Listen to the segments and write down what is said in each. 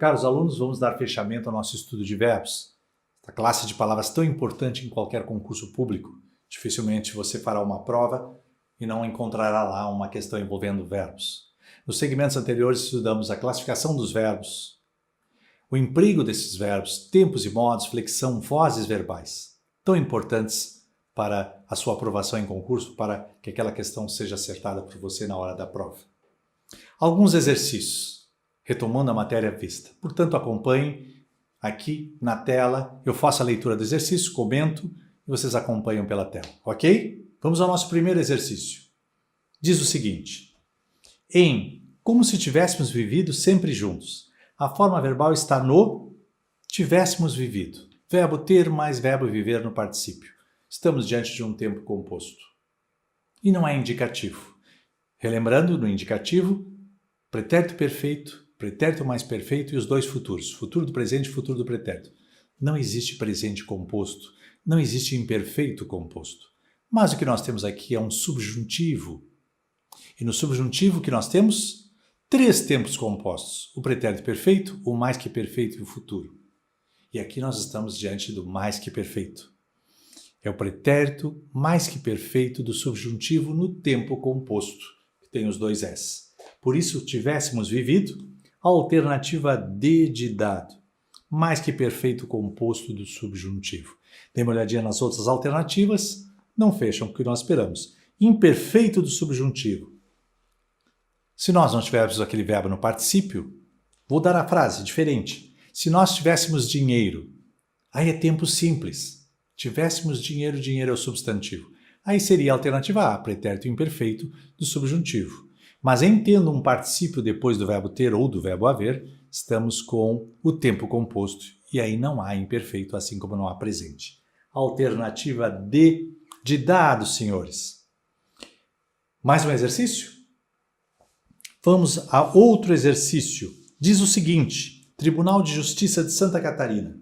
caros alunos, vamos dar fechamento ao nosso estudo de verbos. Essa classe de palavras tão importante em qualquer concurso público. Dificilmente você fará uma prova e não encontrará lá uma questão envolvendo verbos. Nos segmentos anteriores estudamos a classificação dos verbos, o emprego desses verbos, tempos e modos, flexão, vozes verbais, tão importantes para a sua aprovação em concurso, para que aquela questão seja acertada por você na hora da prova. Alguns exercícios, retomando a matéria vista. Portanto, acompanhem aqui na tela, eu faço a leitura do exercício, comento e vocês acompanham pela tela, ok? Vamos ao nosso primeiro exercício. Diz o seguinte: como se tivéssemos vivido sempre juntos. A forma verbal está no tivéssemos vivido. Verbo ter mais verbo viver no particípio. Estamos diante de um tempo composto. E não é indicativo. Relembrando, no indicativo, pretérito perfeito, pretérito mais perfeito e os dois futuros. Futuro do presente e futuro do pretérito. Não existe presente composto. Não existe imperfeito composto. Mas o que nós temos aqui é um subjuntivo. E no subjuntivo que nós temos 3 tempos compostos, o pretérito perfeito, o mais que perfeito e o futuro. E aqui nós estamos diante do mais que perfeito. É o pretérito mais que perfeito do subjuntivo no tempo composto, que tem os 2 S. Por isso, tivéssemos vivido, a alternativa D de dado, mais que perfeito composto do subjuntivo. Dê uma olhadinha nas outras alternativas, não fecham o que nós esperamos. Imperfeito do subjuntivo. Se nós não tivéssemos aquele verbo no particípio, vou dar a frase diferente. Se nós tivéssemos dinheiro, aí é tempo simples. Tivéssemos dinheiro, dinheiro é o substantivo. Aí seria a alternativa A, pretérito imperfeito do subjuntivo. Mas em tendo um particípio depois do verbo ter ou do verbo haver, estamos com o tempo composto e aí não há imperfeito, assim como não há presente. Alternativa D de dado, senhores. Mais um exercício? Vamos a outro exercício. Diz o seguinte: Tribunal de Justiça de Santa Catarina.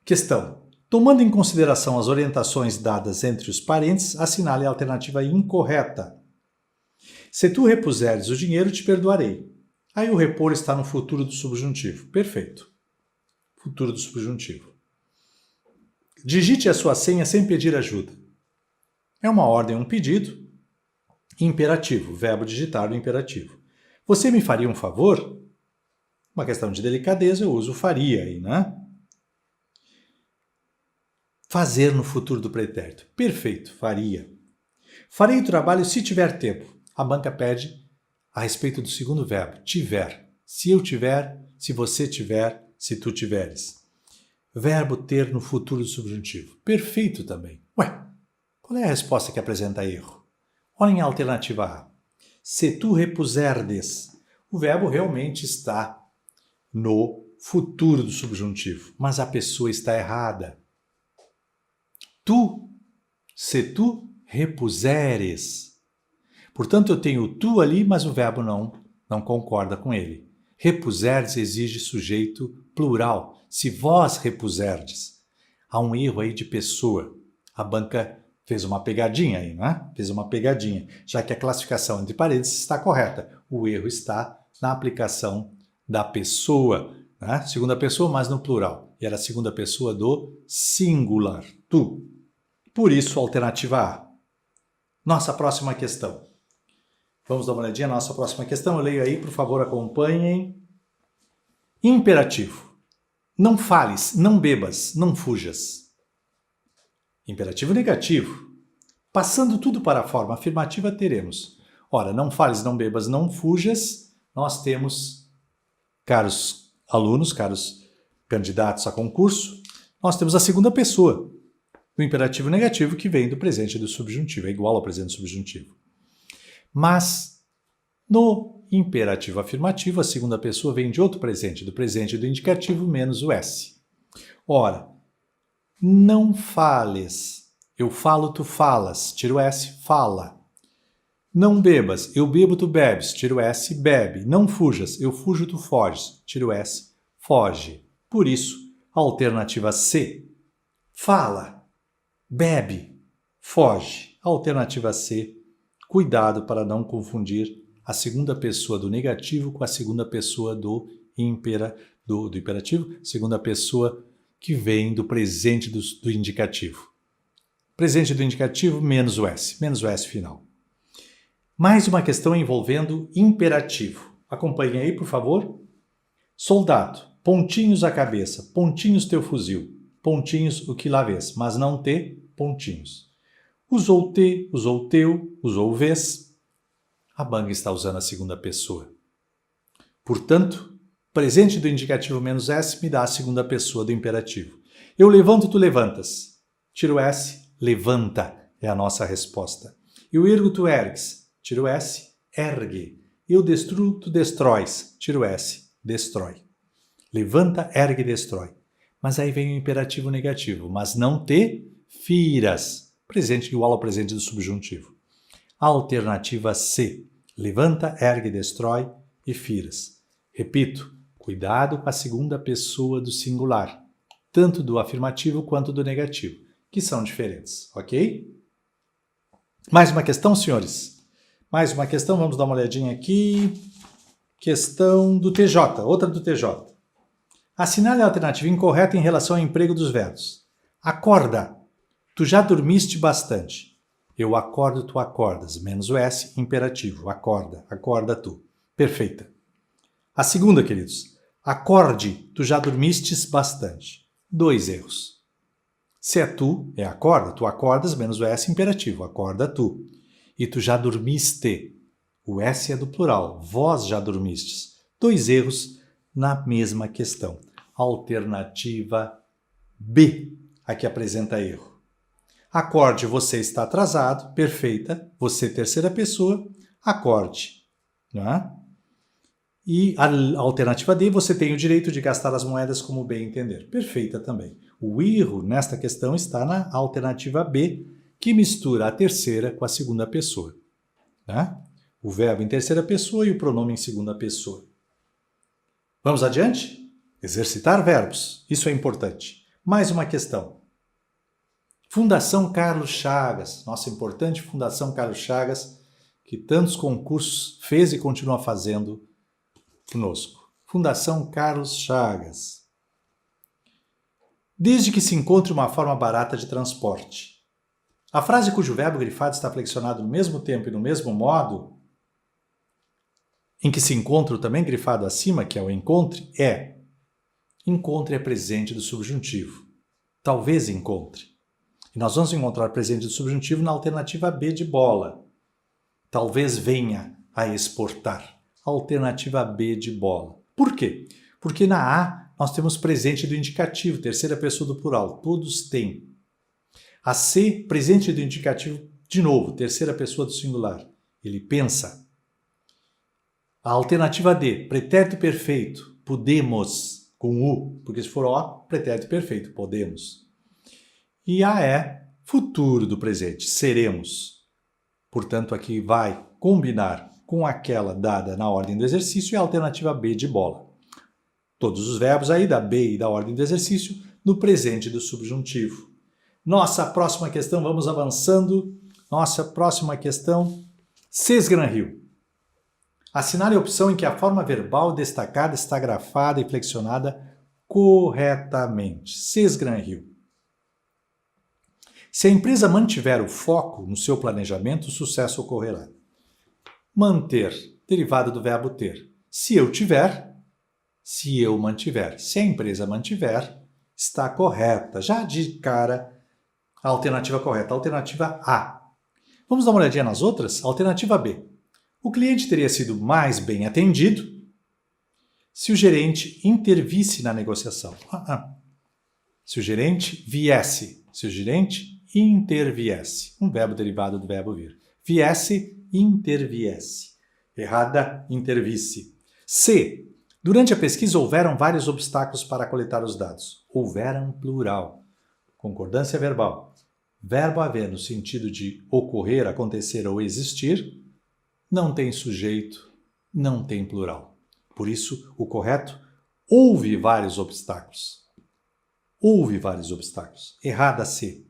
Questão: tomando em consideração as orientações dadas entre os parênteses, assinale a alternativa incorreta. Se tu repuseres o dinheiro, te perdoarei. Aí o repor está no futuro do subjuntivo. Perfeito. Futuro do subjuntivo. Digite a sua senha sem pedir ajuda. É uma ordem, um pedido. Imperativo, verbo digitar do imperativo. Você me faria um favor? Uma questão de delicadeza, eu uso faria aí, né? Fazer no futuro do pretérito. Perfeito, faria. Farei o trabalho se tiver tempo. A banca pede a respeito do segundo verbo, tiver. Se eu tiver, se você tiver, se tu tiveres. Verbo ter no futuro do subjuntivo. Perfeito também. Ué, qual é a resposta que apresenta erro? Olhem a alternativa A. Se tu repuserdes. O verbo realmente está no futuro do subjuntivo, mas a pessoa está errada. Tu, se tu repuseres. Portanto, eu tenho o tu ali, mas o verbo não concorda com ele. Repuserdes exige sujeito plural. Se vós repuserdes. Há um erro aí de pessoa. A banca fez uma pegadinha aí, né? Fez uma pegadinha, já que a classificação entre parênteses está correta. O erro está na aplicação da pessoa, né? Segunda pessoa, mas no plural. E era a segunda pessoa do singular, tu. Por isso, alternativa A. Nossa próxima questão. Vamos dar uma olhadinha na nossa próxima questão. Eu leio aí, por favor, acompanhem. Imperativo. Não fales, não bebas, não fujas. Imperativo negativo. Passando tudo para a forma afirmativa, teremos. Ora, não fales, não bebas, não fujas. Nós temos, caros alunos, caros candidatos a concurso, nós temos a segunda pessoa do imperativo negativo que vem do presente do subjuntivo. É igual ao presente do subjuntivo. Mas, no imperativo afirmativo, a segunda pessoa vem de outro presente, do presente do indicativo menos o S. Ora, não fales. Eu falo, tu falas. Tira o S, fala. Não bebas. Eu bebo, tu bebes. Tira o S, bebe. Não fujas. Eu fujo, tu foges. Tira o S, foge. Por isso, a alternativa C. Fala. Bebe. Foge. A alternativa C. Cuidado para não confundir a segunda pessoa do negativo com a segunda pessoa do do imperativo, segunda pessoa que vem do presente do indicativo. Presente do indicativo menos o S final. Mais uma questão envolvendo imperativo. Acompanhe aí, por favor. Soldado, pontinhos a cabeça, pontinhos teu fuzil, pontinhos o que lá vês, mas não te, pontinhos. Usou te, usou teu, usou vês. A Bang está usando a segunda pessoa. Portanto, presente do indicativo menos S me dá a segunda pessoa do imperativo. Eu levanto, tu levantas. Tiro o S, levanta é a nossa resposta. Eu ergo, tu ergues. Tiro o S, ergue. Eu destruo, tu destróis. Tiro o S, destrói. Levanta, ergue, destrói. Mas aí vem o imperativo negativo. Mas não te firas. Presente igual ao presente do subjuntivo. Alternativa C. Levanta, ergue, destrói e firas. Repito, cuidado com a segunda pessoa do singular, tanto do afirmativo quanto do negativo, que são diferentes, ok? Mais uma questão, senhores? Mais uma questão, vamos dar uma olhadinha aqui. Questão do TJ, outra do TJ. Assinale a alternativa incorreta em relação ao emprego dos verbos. Acorda. Tu já dormiste bastante. Eu acordo, tu acordas. Menos o S, imperativo. Acorda, acorda tu. Perfeita. A segunda, queridos. Acorde, tu já dormistes bastante. 2 erros. Se é tu, é acorda, tu acordas, menos o S, imperativo. Acorda tu. E tu já dormiste. O S é do plural. Vós já dormistes. 2 erros na mesma questão. Alternativa B, a que apresenta erro. Acorde, você está atrasado, perfeita, você terceira pessoa, acorde. Não é? E a alternativa D, você tem o direito de gastar as moedas como bem entender. Perfeita também. O erro nesta questão está na alternativa B, que mistura a terceira com a segunda pessoa. Né? O verbo em terceira pessoa e o pronome em segunda pessoa. Vamos adiante? Exercitar verbos. Isso é importante. Mais uma questão. Fundação Carlos Chagas, nossa importante Fundação Carlos Chagas, que tantos concursos fez e continua fazendo conosco. Fundação Carlos Chagas. Desde que se encontre uma forma barata de transporte. A frase cujo verbo grifado está flexionado no mesmo tempo e no mesmo modo, em que se encontra o também grifado acima, que é o encontre, é: encontre é presente do subjuntivo. Talvez encontre. E nós vamos encontrar presente do subjuntivo na alternativa B de bola. Talvez venha a exportar. Alternativa B de bola. Por quê? Porque na A nós temos presente do indicativo, terceira pessoa do plural. Todos têm. A C, presente do indicativo, de novo, terceira pessoa do singular. Ele pensa. A alternativa D, pretérito perfeito. Podemos, com U, porque se for O, pretérito perfeito. Podemos. E A é futuro do presente, seremos. Portanto, aqui vai combinar com aquela dada na ordem do exercício e a alternativa B de bola. Todos os verbos aí da B e da ordem do exercício no presente do subjuntivo. Nossa próxima questão, vamos avançando. Nossa próxima questão, Sesgran-Rio. Assinale a opção em que a forma verbal destacada está grafada e flexionada corretamente. Sesgran-Rio. Se a empresa mantiver o foco no seu planejamento, o sucesso ocorrerá. Manter, derivado do verbo ter. Se eu tiver, se eu mantiver. Se a empresa mantiver, está correta. Já de cara, a alternativa correta. Alternativa A. Vamos dar uma olhadinha nas outras? Alternativa B. O cliente teria sido mais bem atendido se o gerente intervisse na negociação. Se o gerente viesse. Se o gerente interviesse. Um verbo derivado do verbo vir. Viesse, interviesse. Errada, intervisse. C. Durante a pesquisa houveram vários obstáculos para coletar os dados. Houveram plural. Concordância verbal. Verbo haver no sentido de ocorrer, acontecer ou existir, não tem sujeito, não tem plural. Por isso, o correto, houve vários obstáculos. Houve vários obstáculos. Errada C.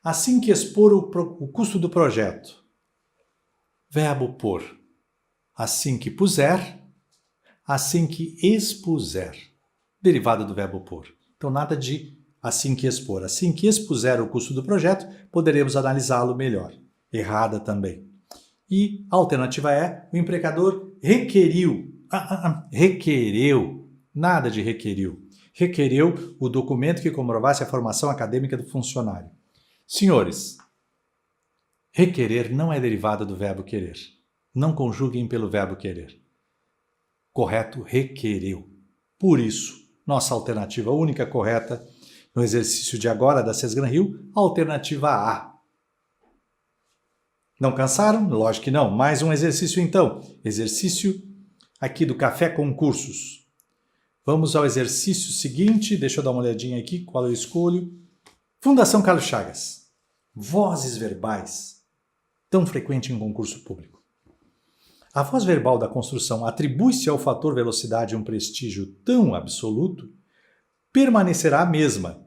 Assim que expor o custo do projeto. Verbo pôr. Assim que puser. assim que expuser, derivado do verbo pôr. Então, nada de assim que expor. Assim que expuser o custo do projeto, poderemos analisá-lo melhor. Errada também. E a alternativa é, o empregador requeriu. Requereu. Nada de requeriu. Requereu o documento que comprovasse a formação acadêmica do funcionário. Senhores, requerer não é derivado do verbo querer. Não conjuguem pelo verbo querer. Correto, requereu. Por isso, nossa alternativa única correta no exercício de agora da Sesgran-Rio, alternativa A. Não cansaram? Lógico que não. Mais um exercício então. Exercício aqui do Café Concursos. Vamos ao exercício seguinte. Deixa eu dar uma olhadinha aqui qual eu escolho. Fundação Carlos Chagas. Vozes verbais. Tão frequente em concurso público. A voz verbal da construção atribui-se ao fator velocidade um prestígio tão absoluto, permanecerá a mesma,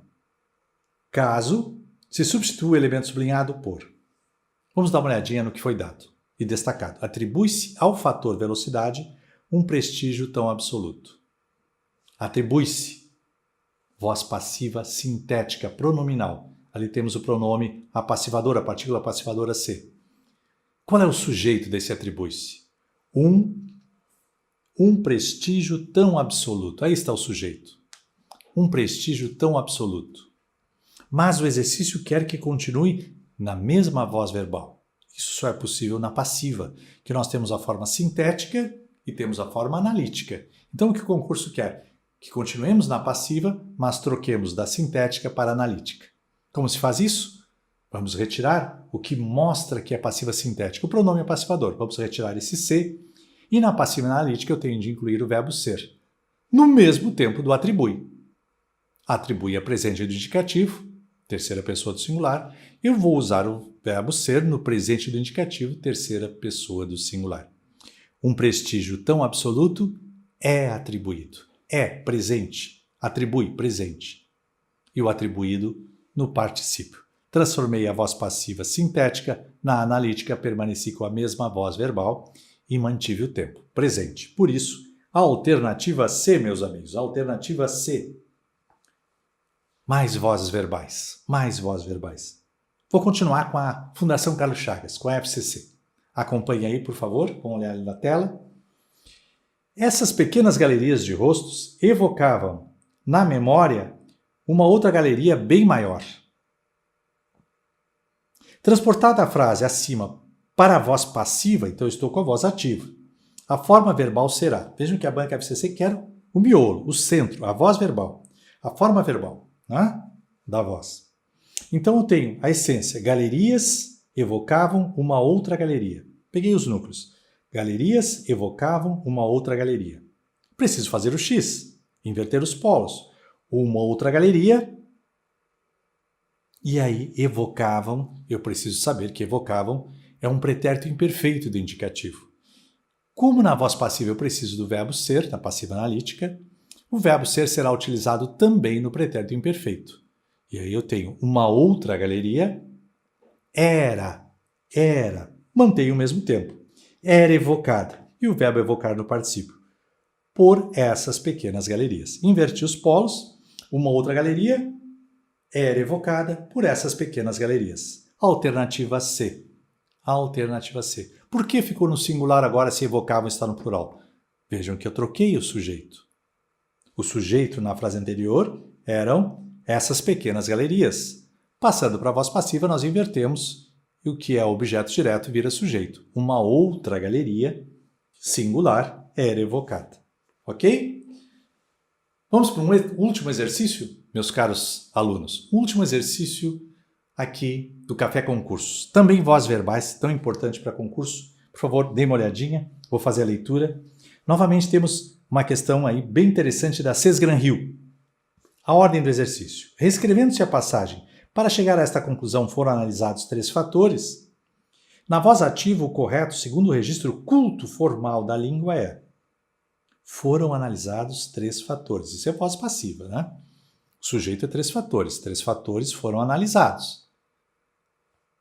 caso se substitua o elemento sublinhado por. Vamos dar uma olhadinha no que foi dado e destacado. Atribui-se ao fator velocidade um prestígio tão absoluto. Atribui-se. Voz passiva sintética pronominal. Ali temos o pronome apassivador, a partícula passivadora se. Qual é o sujeito desse atribui-se? Um prestígio tão absoluto. Aí está o sujeito. Um prestígio tão absoluto. Mas o exercício quer que continue na mesma voz verbal. Isso só é possível na passiva, que nós temos a forma sintética e temos a forma analítica. Então o que o concurso quer? Que continuemos na passiva, mas troquemos da sintética para a analítica. Como se faz isso? Vamos retirar o que mostra que é passiva sintética, o pronome apassivador. Vamos retirar esse se, e na passiva analítica eu tenho de incluir o verbo ser, no mesmo tempo do atribui. Atribui é presente do indicativo, terceira pessoa do singular. Eu vou usar o verbo ser no presente do indicativo, terceira pessoa do singular. Um prestígio tão absoluto é atribuído. É presente. Atribui, presente. E o atribuído no particípio. Transformei a voz passiva sintética na analítica, permaneci com a mesma voz verbal e mantive o tempo. Presente. Por isso, a alternativa C, meus amigos. A alternativa C. Mais vozes verbais, mais vozes verbais. Vou continuar com a Fundação Carlos Chagas, com a FCC. Acompanhe aí, por favor, vamos olhar ali na tela. Essas pequenas galerias de rostos evocavam, na memória, uma outra galeria bem maior. Transportada a frase acima para a voz passiva, então eu estou com a voz ativa. A forma verbal será, vejam que a banca FCC quer o miolo, o centro, a voz verbal, a forma verbal. Da voz. Então eu tenho a essência. Galerias evocavam uma outra galeria. Peguei os núcleos. Galerias evocavam uma outra galeria. Preciso fazer o X, inverter os polos. Uma outra galeria. E aí evocavam, eu preciso saber que evocavam é um pretérito imperfeito do indicativo. Como na voz passiva eu preciso do verbo ser, na passiva analítica, o verbo ser será utilizado também no pretérito imperfeito. E aí eu tenho uma outra galeria, era, mantenho o mesmo tempo. Era evocada, e o verbo evocar no particípio. Por essas pequenas galerias. Inverti os polos, uma outra galeria, era evocada por essas pequenas galerias. Alternativa C. Alternativa C. Por que ficou no singular agora se evocavam está no plural? Vejam que eu troquei o sujeito. O sujeito na frase anterior eram essas pequenas galerias. Passando para a voz passiva, nós invertemos e o que é objeto direto vira sujeito. Uma outra galeria, singular, era evocada. Ok? Vamos para um último exercício, meus caros alunos. Um último exercício aqui do Café Concursos. Também vozes verbais, tão importante para concurso. Por favor, dê uma olhadinha, vou fazer a leitura. Novamente temos uma questão aí bem interessante da Sesgran-Rio. A ordem do exercício. Reescrevendo-se a passagem, para chegar a esta conclusão foram analisados 3 fatores. Na voz ativa, o correto, segundo o registro culto formal da língua, é: foram analisados 3 fatores. Isso é voz passiva, né? O sujeito é 3 fatores. 3 fatores foram analisados.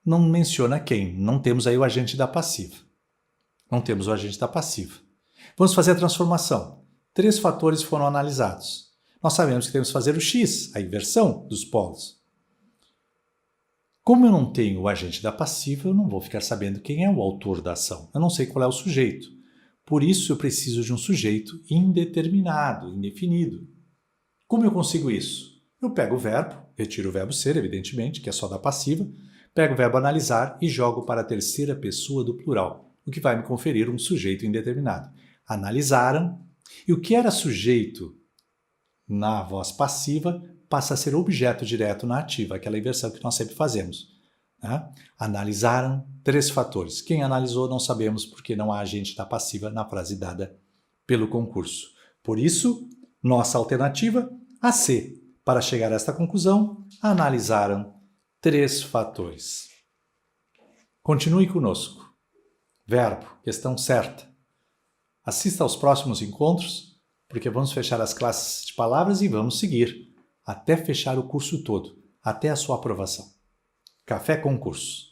Não menciona quem. Não temos aí o agente da passiva. Não temos o agente da passiva. Vamos fazer a transformação. 3 fatores foram analisados. Nós sabemos que temos que fazer o X, a inversão dos polos. Como eu não tenho o agente da passiva, eu não vou ficar sabendo quem é o autor da ação. Eu não sei qual é o sujeito. Por isso, eu preciso de um sujeito indeterminado, indefinido. Como eu consigo isso? Eu pego o verbo, retiro o verbo ser, evidentemente, que é só da passiva, pego o verbo analisar e jogo para a terceira pessoa do plural, o que vai me conferir um sujeito indeterminado. Analisaram, e o que era sujeito na voz passiva passa a ser objeto direto na ativa, aquela inversão que nós sempre fazemos. Né? Analisaram 3 fatores. Quem analisou não sabemos porque não há agente da passiva na frase dada pelo concurso. Por isso, nossa alternativa, a C. Para chegar a esta conclusão, analisaram 3 fatores. Continue conosco. Verbo, questão certa. Assista aos próximos encontros, porque vamos fechar as classes de palavras e vamos seguir até fechar o curso todo, até a sua aprovação. Café Concurso.